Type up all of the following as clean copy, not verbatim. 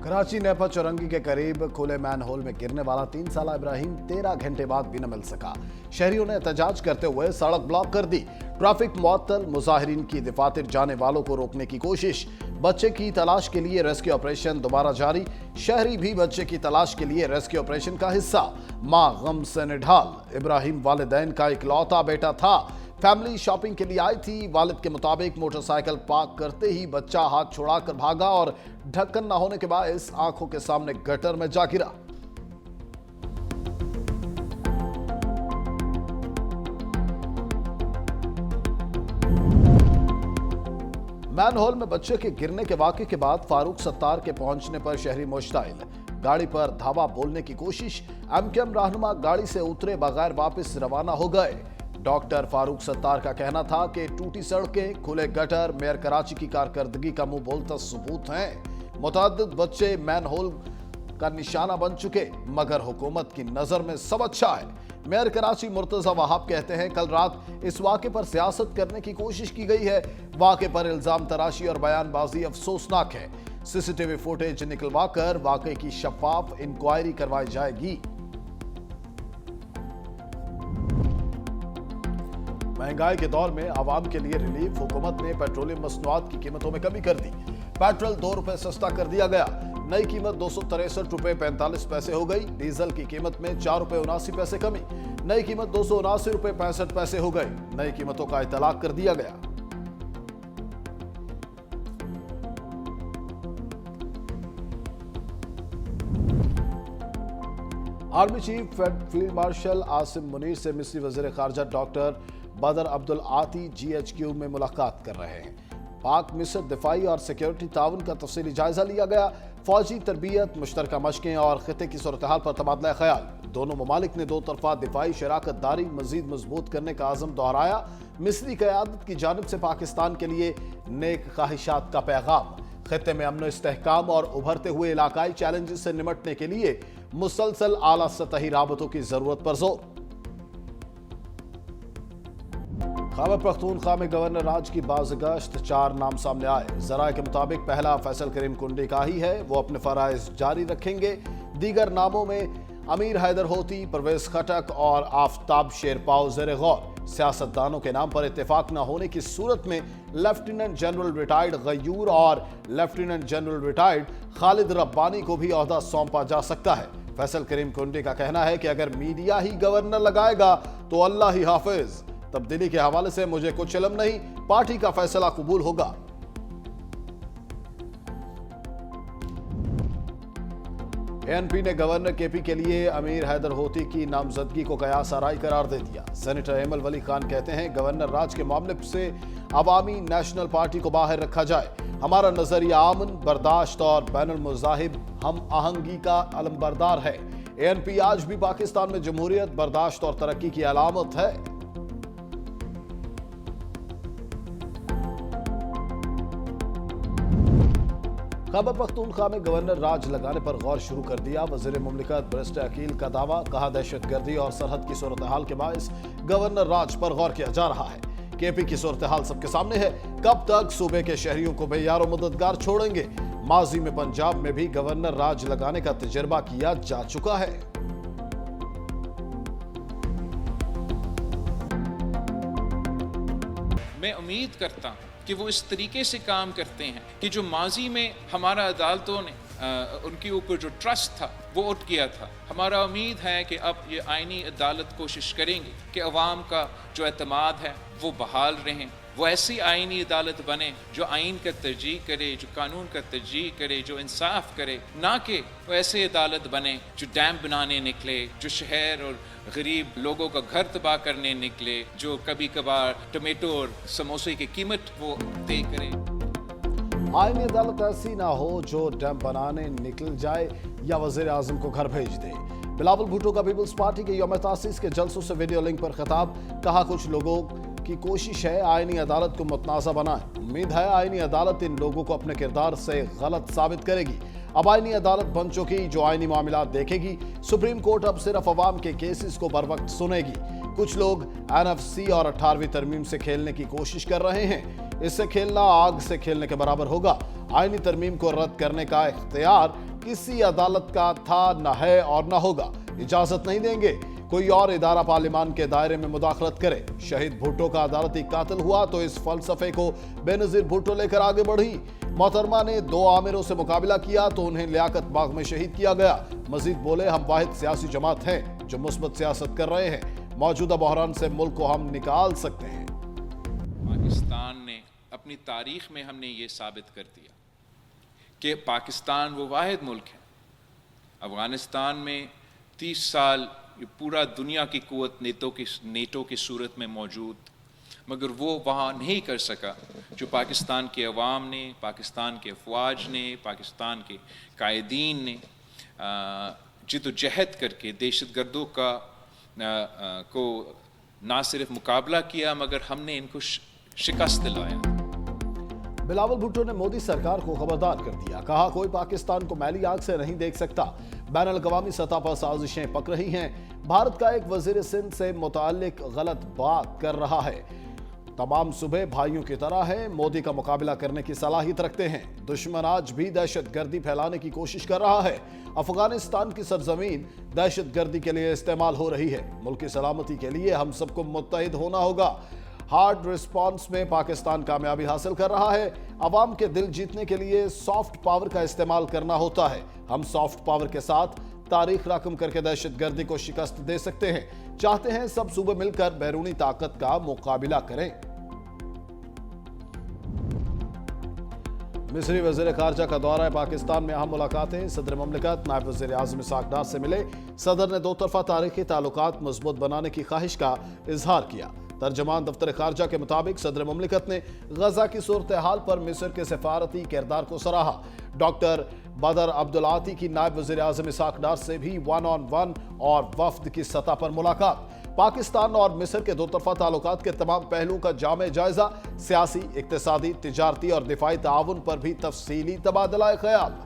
Karachi Nipah चौरंगी के करीब खुले मैन होल में गिरने वाला 3 साला इब्राहिम 13 घंटे बाद भी न मिल सका। शहरियों ने एहतजाज करते हुए सड़क ब्लॉक कर दी। ट्रैफिक मुअत्तल, मुजाहिरीन की दफातर जाने वालों को रोकने की कोशिश। बच्चे की तलाश के लिए रेस्क्यू ऑपरेशन दोबारा जारी। शहरी भी बच्चे की तलाश के लिए रेस्क्यू ऑपरेशन का हिस्सा। मां गम से निढाल। इब्राहिम वालिदैन का इकलौता बेटा था। फैमिली शॉपिंग के लिए आई थी। वालिद के मुताबिक मोटरसाइकिल पार्क करते ही बच्चा हाथ छुड़ाकर भागा और ढक्कन न होने के बायस आंखों के सामने गटर में जा गिरा। मैन होल में बच्चे के गिरने के वाकये के बाद फारूक सत्तार के पहुंचने पर शहरी मुश्ताइल। गाड़ी पर धावा बोलने की कोशिश। एमकेएम रहनुमा गाड़ी से उतरे बगैर वापस रवाना हो गए। डॉक्टर फारूक सत्तार का कहना था कि टूटी सड़कें, खुले गटर मेयर कराची की कारकर्दगी का मुंह बोलता सबूत हैं। मुतअद्दिद बच्चे मैन होल का निशाना बन चुके, मगर हुकूमत की नजर में सब अच्छा है। मेयर कराची मुर्तजा वहाब कहते हैं, कल रात इस वाक़े पर सियासत करने की कोशिश की गई है। वाक़े पर इल्जाम तराशी और बयानबाजी अफसोसनाक है। सीसीटीवी फुटेज निकलवा कर वाक़े की शफाफ इंक्वायरी करवाई जाएगी। महंगाई के दौर में आवाम के लिए रिलीफ। हुकूमत ने पेट्रोलियम मसनूआत की कीमतों में कमी कर दी। पेट्रोल 2 रुपए सस्ता कर दिया गया। नई कीमत 263 रुपए 45 पैसे हो गई। डीजल की कीमत में 4 रुपए 79 पैसे कमी। नई कीमत 279 रुपए 65 पैसे हो गई। नई कीमतों का इतलाक कर दिया गया। Army chief field marshal Asim Munir से मिस्री वजीर खारजा डॉक्टर बदर अब्दुल आती GHQ में मुलाकात कर रहे हैं। पाक मिस्र दिफाई और सिक्योरिटी ताउन का तफसीली जायजा लिया गया। फौजी तरबियत, मुश्तरका मशकें और खिते की सूरत हाल पर तबादला ख्याल। दोनों ममालिक ने 2 तरफा दिफाई शराकत दारी मजीद मजबूत करने का आज़म दोहराया। मिस्री क़यादत की जानिब से पाकिस्तान के लिए नेक ख्वाहिशात का पैगाम। खिते में अमन इस्तेहकाम और उभरते हुए इलाकाई चैलेंजेस से निमटने के लिए मुसलसल आला सतही राबतों की जरूरत पर जोर। खैबर पख्तूनख्वा में गवर्नर राज की बाज़गश्त, 4 नाम सामने आए। ज़राए के मुताबिक पहला फैसल करीम कुंडी का ही है। वो अपने फराइज जारी रखेंगे। दीगर नामों में अमीर हैदर होती, परवेज खटक और आफ्ताब शेरपाव ज़ेर गौर। सियासतदानों के नाम पर इत्तेफाक न होने की सूरत में लेफ्टिनेंट जनरल रिटायर्ड गयूर और lieutenant general retired Khalid Rabbani को भी ओहदा सौंपा जा सकता है। फैसल करीम कुंडी का कहना है कि अगर मीडिया ही गवर्नर लगाएगा तो अल्लाह ही हाफिज। तब्दीली के हवाले से मुझे कुछ इल्म नहीं, पार्टी का फैसला कबूल होगा। ANP ने गवर्नर KP के लिए अमीर हैदर होती की नामजदगी को कयास आराई करार दे दिया। सेनेटर एमल वली खान कहते हैं, गवर्नर राज के मामले से अवामी नेशनल पार्टी को बाहर रखा जाए। हमारा नजरिया अमन, बर्दाश्त और बैनुल मुज़ाहिब हम आहंगी का अलमबरदार है। ANP आज भी पाकिस्तान में जमहूरियत, बर्दाश्त और तरक्की की अलामत है। खैबर पख्तूनख्वा में गवर्नर राज लगाने पर गौर शुरू कर दिया। वज़ीर मुमलिकत बैरिस्टर अकील का दावा, कहा दहशतगर्दी और सरहद की सूरत हाल के बायस गवर्नर राज पर गौर किया जा रहा है। KP की सूरत हाल सबके सामने है। कब तक सूबे के शहरियों को बेयार मददगार छोड़ेंगे? माजी में पंजाब में भी गवर्नर राज लगाने का तजर्बा किया जा चुका है। मैं उम्मीद करता हूँ कि वो इस तरीके से काम करते हैं कि जो माजी में हमारा अदालतों ने उनके ऊपर जो ट्रस्ट था वो उठ गया था। हमारा उम्मीद है कि अब ये आईनी अदालत कोशिश करेंगे कि अवाम का जो एतमाद है वो बहाल रहें। वो ऐसी आईनी अदालत बने जो आइन का तरजीह करे, जो कानून का तरजीह करे, जो इंसाफ करे, ना कि वो ऐसे अदालत बने जो डैम बनाने निकले, जो शहर और गरीब लोगों का घर तबाह करने निकले, जो कभी कभार टमेटो और समोसे की कीमत वो तय करे। आईनी अदालत ऐसी ना हो जो डैम बनाने निकल जाए या वज़ीर आज़म को घर भेज दे। बिलावल भुट्टो का पीपल्स पार्टी के यौम तासीस के जलसों से वीडियो लिंक पर खिताब, कहा कुछ लोगों की कोशिश है आईनी अदालत को मुतनाज़ा बनाए। उम्मीद है आईनी अदालत इन लोगों को अपने किरदार से गलत साबित करेगी। अब आईनी अदालत बन चुकी जो आईनी मामलात देखेगी। सुप्रीम कोर्ट अब सिर्फ अवाम के केसेस को बर वक्त सुनेगी। कुछ लोग NFC और 18वीं तरमीम से खेलने की कोशिश कर रहे हैं। इससे खेलना आग से खेलने के बराबर होगा। आईनी तरमीम को रद्द करने का इख्तियार किसी अदालत का था, न है और न होगा। इजाजत नहीं देंगे कोई और इदारा पार्लियामान के दायरे में मुदाखलत करे। शहीद भुट्टो का अदालती कातिल हुआ तो इस फलसफे को बेनजीर भुट्टो लेकर आगे बढ़ी। मोहतरमा ने 2 आमिरों से मुकाबला किया तो उन्हें लियाकत बाग में शहीद किया गया। मजीद बोले, हम वाहिद सियासी जमात हैं जो मुस्बत सियासत कर रहे हैं। मौजूदा बहरान से मुल्क को हम निकाल सकते हैं। पाकिस्तान ने अपनी तारीख में हमने ये साबित कर दिया कि पाकिस्तान वो वाहिद मुल्क है। अफगानिस्तान में 30 साल ये पूरा दुनिया की कुव्वत नेटो की सूरत में मौजूद, मगर वो वहाँ नहीं कर सका जो पाकिस्तान के अवाम ने, पाकिस्तान के अफवाज ने, पाकिस्तान के कायदीन ने जिद्दोजहद करके दहशतगर्दों को ना सिर्फ मुकाबला किया मगर हमने इनको शिकस्त दिलाया। बिलावल भुट्टो ने मोदी सरकार को खबरदार कर दिया। कहा, कोई पाकिस्तान को मैली आंख से नहीं देख सकता। बैनुल अक़वामी सतह पर साजिशें पक रही हैं। भारत का एक वजीर सिंध से मुताल्लिक गलत बात कर रहा है। तमाम सूबे भाइयों की तरह है, मोदी का मुकाबला करने की सलाहियत रखते हैं। दुश्मन आज भी दहशतगर्दी फैलाने की कोशिश कर रहा है। अफगानिस्तान की सरजमीन दहशतगर्दी के लिए इस्तेमाल हो रही है। मुल्क की सलामती के लिए हम सबको मुत्तहिद होना होगा। हार्ड रिस्पांस में पाकिस्तान कामयाबी हासिल कर रहा है। अवाम के दिल जीतने के लिए सॉफ्ट पावर का इस्तेमाल करना होता है। हम सॉफ्ट पावर के साथ तारीख रकम करके दहशतगर्दी को शिकस्त दे सकते हैं। चाहते हैं सब सूबे मिलकर बैरूनी ताकत का मुकाबला करें। मिस्री वज़ीर ख़ारजा का दौरा पाकिस्तान में अहम मुलाकातें। सदर ममलिकत नायब वज़ीर आज़म इसाक डार से मिले। सदर ने 2 तरफ़ा तारीखी ताल्लुकात मजबूत बनाने की ख्वाहिश का इजहार किया। तर्जमान दफ्तर ख़ारजा के मुताबिक सदर ममलिकत ने गजा की सूरत हाल पर मिस्र के सफारती किरदार को सराहा। डॉक्टर बदर अब्दुल आती की नायब वज़ीर आज़म इसाक डार से भी 1-on-1 और वफ्द की सतह पर मुलाकात। पाकिस्तान और मिस्र के 2 तरफ़ा ताल्लुकात के तमाम पहलुओं का जामे जायजा। सियासी, इक़्तिसादी, तिजारती और दिफाई ताउन पर भी तफसीली तबादला ख्याल।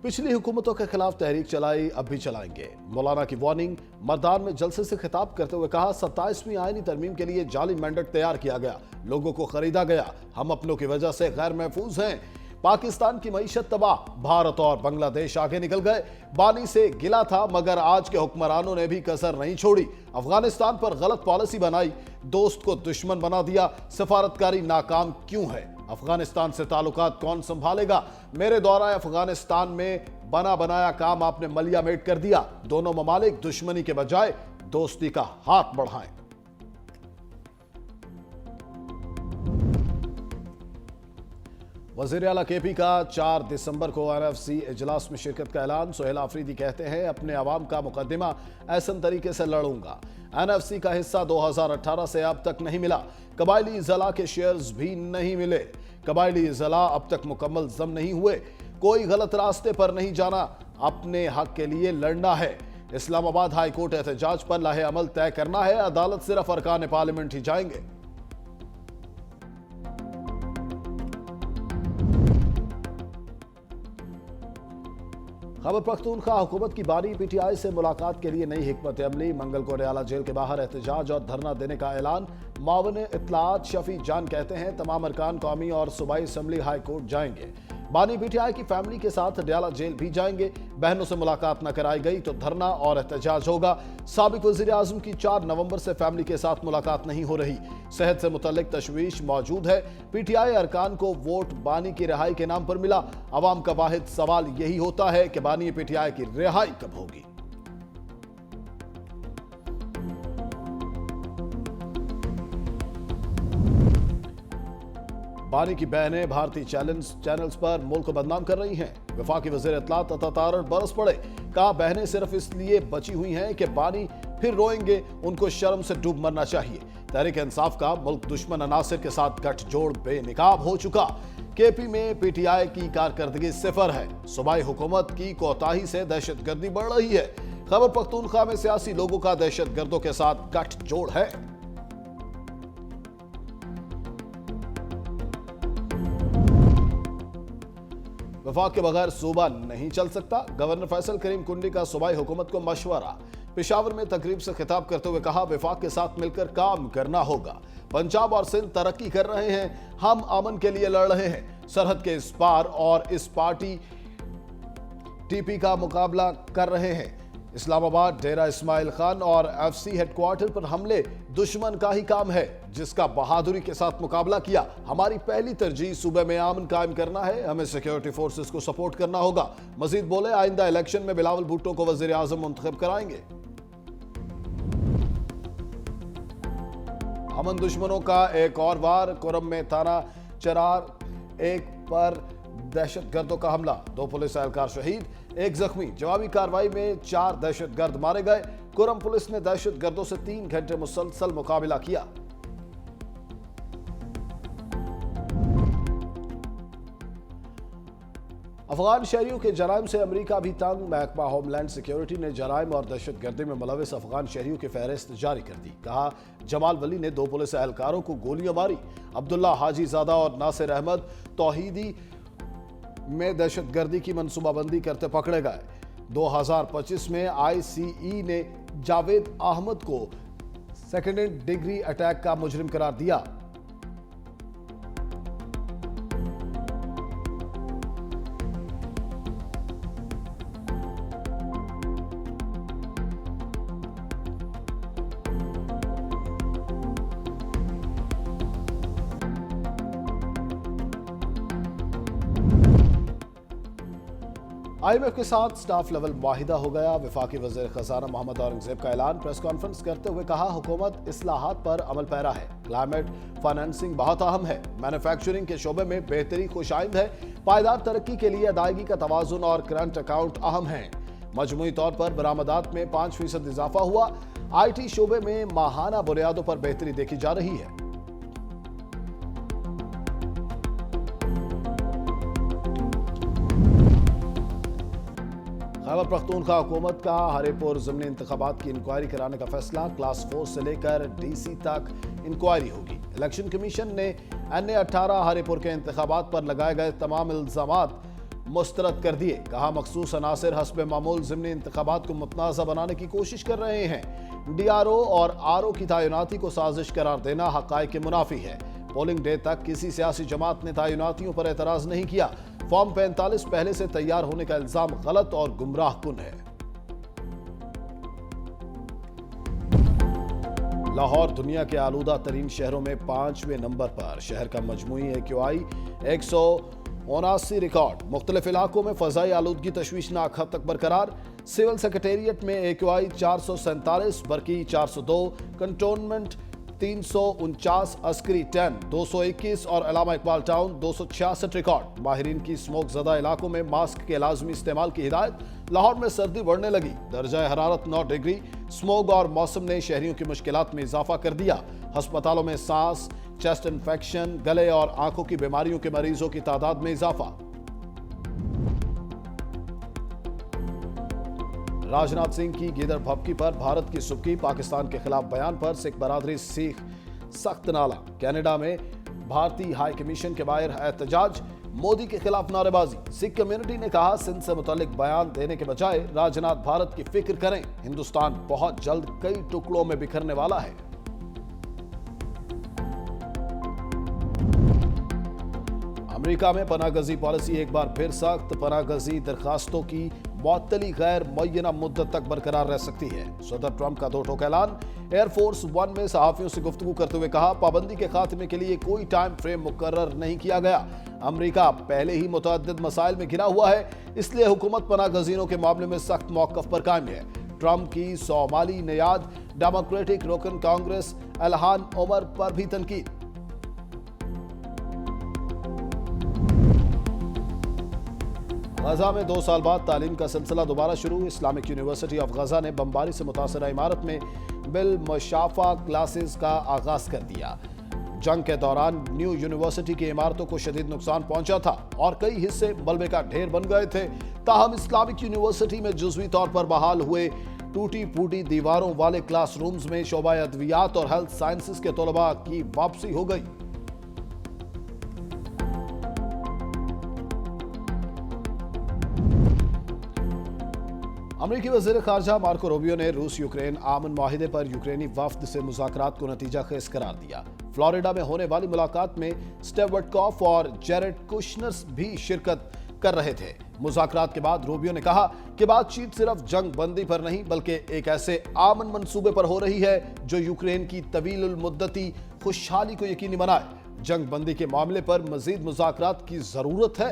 पिछली हुकूमतों के खिलाफ तहरीक चलाई, अब भी चलाएंगे। मौलाना की वार्निंग। मर्दान में जलसे से खिताब करते हुए कहा, 27वीं आईनी तरमीम के लिए जाली मैंडेट तैयार किया गया, लोगों को खरीदा गया। हम अपनों की वजह से गैर महफूज हैं। पाकिस्तान की मईशत तबाह, भारत और बांग्लादेश आगे निकल गए। बानी से गिला था मगर आज के हुक्मरानों ने भी कसर नहीं छोड़ी। अफगानिस्तान पर गलत पॉलिसी बनाई, दोस्त को दुश्मन बना दिया। सफारतकारी नाकाम क्यों है? अफगानिस्तान से ताल्लुकात कौन संभालेगा? मेरे दौरा अफगानिस्तान में बना बनाया काम आपने मलिया मेट कर दिया। दोनों ममालिक दुश्मनी के बजाय दोस्ती का हाथ बढ़ाएं। वज़ीर आला केपी का 4 दिसंबर को NFC इजलास में शिरकत का ऐलान। सुहेल आफरीदी कहते हैं, अपने अवाम का मुकदमा ऐसन तरीके से लड़ूंगा। NFC का हिस्सा 2018 से अब तक नहीं मिला। कबायली ज़ला के शेयर्स भी नहीं मिले। कबायली ज़ला अब तक मुकम्मल जम नहीं हुए। कोई गलत रास्ते पर नहीं जाना, अपने हक के लिए लड़ना है। इस्लामाबाद हाई कोर्ट एहतजाज पर लाहे अमल तय करना है। अदालत सिर्फ अरकान पार्लियामेंट ही जाएंगे। खैबर पख्तूनख्वा हुकूमत की बानी। PTI से मुलाकात के लिए नई हिकमत अमली। मंगल को रियाला जेल के बाहर एहतजाज और धरना देने का ऐलान। मावन इत्तलात शफी जान कहते हैं, तमाम अरकान कौमी और सूबाई असम्बली हाई कोर्ट जाएंगे। बानी PTI की फैमिली के साथ रियाला जेल भी जाएंगे। बहनों से मुलाकात न कराई गई तो धरना और एहतजाज होगा। साबिक वज़ीर आज़म की 4 नवंबर से फैमिली के साथ मुलाकात नहीं हो रही। सेहत से मुतल्लिक तशवीश मौजूद है। PTI अरकान को वोट बानी की रिहाई के नाम पर मिला। अवाम का वाहिद सवाल यही होता है कि बानी PTI की रिहाई कब होगी। बानी की बहनें भारतीय चैनल्स पर मुल्क को बदनाम कर रही हैं। वफाकी वज़ीर इत्तलात अतातारर बरस पड़े। कहा, बहनें सिर्फ इसलिए बची हुई हैं कि बानी फिर रोएंगे, उनको शर्म से डूब मरना चाहिए। तहरीक इंसाफ का मुल्क दुश्मन अनासिर के साथ गठजोड़ बेनकाब हो चुका। केपी में PTI की कारकर्दगी 0 है। सूबाई हुकूमत की कोताही से दहशतगर्दी बढ़ रही है। खैबर पख्तूनख्वा में सियासी लोगों का दहशतगर्दों के साथ गठजोड़ है। वफाक के बगैर सूबा नहीं चल सकता। गवर्नर फैसल करीम कुंडी का सूबाई हुकूमत को मशवरा। पेशावर में तकरीब से खिताब करते हुए कहा, वफाक के साथ मिलकर काम करना होगा। पंजाब और सिंध तरक्की कर रहे हैं, हम अमन के लिए लड़ रहे हैं। सरहद के इस पार और इस पार्टी टीपी का मुकाबला कर रहे हैं। इस्लामाबाद, डेरा इस्माइल खान और एफसी हेडक्वार्टर पर हमले दुश्मन का ही काम है, जिसका बहादुरी के साथ मुकाबला किया। हमारी पहली तरजीह सूबे में अमन कायम करना है, हमें सिक्योरिटी फोर्सेस को सपोर्ट करना होगा। मजीद बोले, आइंदा इलेक्शन में बिलावल भुट्टो को वजीर आजम मुंतखब कराएंगे। अमन दुश्मनों का एक और वार, कुरम में थाना चरार एक पर दहशतगर्दों का हमला, 2 पुलिस एहलकार शहीद, 1 जख्मी। जवाबी कार्रवाई में 4 दहशतगर्द मारे गए। कुरम पुलिस ने दहशतगर्दों से 3 घंटे मुसलसल मुकाबला किया। अफगान शहरियों के जराइम से अमेरिका भी तंग। महकमा होमलैंड सिक्योरिटी ने जराइम और दहशतगर्दी में मुलविस अफगान शहरियों की फहरिस्त जारी कर दी। कहा, जमाल वली ने 2 पुलिस एहलकारों को गोलियां मारी। अब्दुल्ला हाजी ज़ादा और नासिर अहमद तौहीदी में दहशतगर्दी की मनसूबाबंदी करते पकड़े गए। 2025 में ICE ने जावेद अहमद को सेकेंड डिग्री अटैक का मुजरिम करार दिया। IMF के साथ स्टाफ लेवल मुआहिदा हो गया। वफाकी वज़ीर खजाना मोहम्मद औरंगजेब का ऐलान। प्रेस कॉन्फ्रेंस करते हुए कहा, हुकूमत इस्लाहात पर अमल पैरा है। क्लाइमेट फाइनेंसिंग बहुत अहम है। मैन्युफैक्चरिंग के शोबे में बेहतरी खुशाइंद है। पायदार तरक्की के लिए अदायगी का तवाज़ुन और करंट अकाउंट अहम है। मजमूई तौर पर बरामदात में 5% इजाफा हुआ। IT शोबे में माहाना बुनियादों पर बेहतरी देखी जा रही है। खैबर पख्तूनख्वा हुकूमत का हरिपुर ज़िमनी इंतखाबात की इंक्वायरी कराने का फैसला। क्लास 4 से लेकर DC तक इंक्वायरी होगी। इलेक्शन कमीशन ने NA-18 हरिपुर के इंतखाबात पर लगाए गए तमाम इल्जामात मुस्तरद कर दिए। कहा, मखसूस अनासिर हस्ब मामूल ज़िमनी इंतखाबात को मुतनाज़ा बनाने की कोशिश कर रहे हैं। DRO और RO की तैनाती को साजिश करार देना हक़ाइक़ के मुनाफी है। पोलिंग डे तक किसी सियासी जमात ने तैनातियों पर एतराज नहीं किया। फॉर्म 45 पहले से तैयार होने का इल्जाम गलत और गुमराह कुन है। लाहौर दुनिया के आलूदा तरीन शहरों में 5वें नंबर पर। शहर का मजमूई AQI 179 रिकॉर्ड। मुख्तलिफ इलाकों में फजाई आलूदगी तशवीशनाक हद तक बरकरार। सिविल सेक्रेटेरिएट में AQI 447, बरकी 402, कंटोनमेंट 349, अस्करी 10 221 और अलामा इकबाल टाउन 266 रिकॉर्ड। माहिरीन की स्मोक ज़दा इलाकों में मास्क के लाजमी इस्तेमाल की हिदायत। लाहौर में सर्दी बढ़ने लगी, दर्जा हरारत 9 डिग्री। स्मोक और मौसम ने शहरियों की मुश्किलात में इजाफा कर दिया। अस्पतालों में सांस, चेस्ट इन्फेक्शन, गले और आंखों की बीमारियों के मरीजों की तादाद में इजाफा। राजनाथ सिंह की गीदड़ भपकी पर भारत की सुबकी। पाकिस्तान के खिलाफ बयान पर सिख बरादरी सीख सख्त नाला। कनाडा में भारतीय हाई कमीशन के बाहर एहतजाज। मोदी के खिलाफ नारेबाजी। सिख कम्युनिटी ने कहा, सिंध से मुतालिक बयान देने के बजाय राजनाथ भारत की फिक्र करें। हिंदुस्तान बहुत जल्द कई टुकड़ों में बिखरने वाला है। अमेरिका में पनाहगजी पॉलिसी एक बार फिर सख्त। पनाहगजी दरखास्तों की मुअत्तली गैर मुअय्यना मुद्दत तक बरकरार रह सकती है। सदर ट्रंप का 2 टोक ऐलान। एयरफोर्स 1 में सहाफियों से गुफ्तगू करते हुए कहा, पाबंदी के खात्मे के लिए कोई टाइम फ्रेम मुकर्रर नहीं किया गया। अमेरिका पहले ही मुतअद्दिद मसाइल में घिरा हुआ है, इसलिए हुकूमत पनाहगजीनों के मामले में सख्त मौक़िफ़ पर कायम है। ट्रंप की सोमाली नियाद डेमोक्रेटिक रुकन कांग्रेस इल्हान उमर पर भी तनकीद। गजा में 2 साल बाद तालीम का सिलसिला दोबारा शुरू। इस्लामिक यूनिवर्सिटी ऑफ गजा ने बमबारी से मुतासरा इमारत में बिल मुशाफा क्लासेस का आगाज कर दिया। जंग के दौरान न्यू यूनिवर्सिटी की इमारतों को शदीद नुकसान पहुंचा था और कई हिस्से मलबे का ढेर बन गए थे। ताहम इस्लामिक यूनिवर्सिटी में जुज़वी तौर पर बहाल हुए टूटी फूटी दीवारों वाले क्लासरूम्स में शोबा अद्वियात और हेल्थ साइंसेस के तलबा की वापसी हो गई। अमरीकी वज़ीर ख़ारजा मार्को रूबियो ने रूस यूक्रेन आमन माहिदे पर यूक्रेनी वफ़द से मुज़ाकरात को नतीजा खेज़ करार दिया। फ्लोरिडा में होने वाली मुलाकात में स्टीव विटकॉफ और जेरेड कुशनर भी शिरकत कर रहे थे। मुज़ाकरात के बाद रूबियो ने कहा कि बातचीत सिर्फ जंग बंदी पर नहीं बल्कि एक ऐसे आमन मंसूबे पर हो रही है जो यूक्रेन की तवील मुद्दती खुशहाली को यकीनी बनाए। जंग बंदी के मामले पर मजीद मुज़ाकरात की जरूरत है।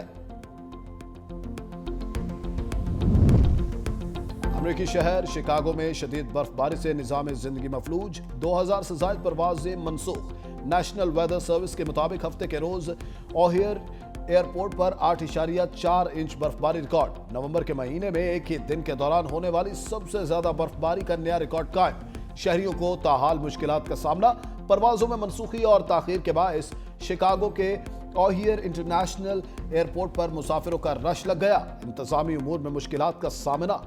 अमरीकी शहर शिकागो में शदीद बर्फबारी से निज़ाम जिंदगी मफलूज, 2000 से ज़ायद परवाज़ें मनसूख। नेशनल वेदर सर्विस के मुताबिक हफ्ते के रोज ओहियर एयरपोर्ट पर 8.4 इंच बर्फबारी रिकॉर्ड। नवंबर के महीने में एक ही दिन के दौरान होने वाली सबसे ज्यादा बर्फबारी का नया रिकॉर्ड कायम। शहरियों को ताहाल मुश्किलात का सामना, परवाजों में मनसूखी और ताखीर के बायस शिकागो के ओहियर इंटरनेशनल एयरपोर्ट पर मुसाफिरों का रश लग गया। इंतजामी उमूर में मुश्किलात का सामना।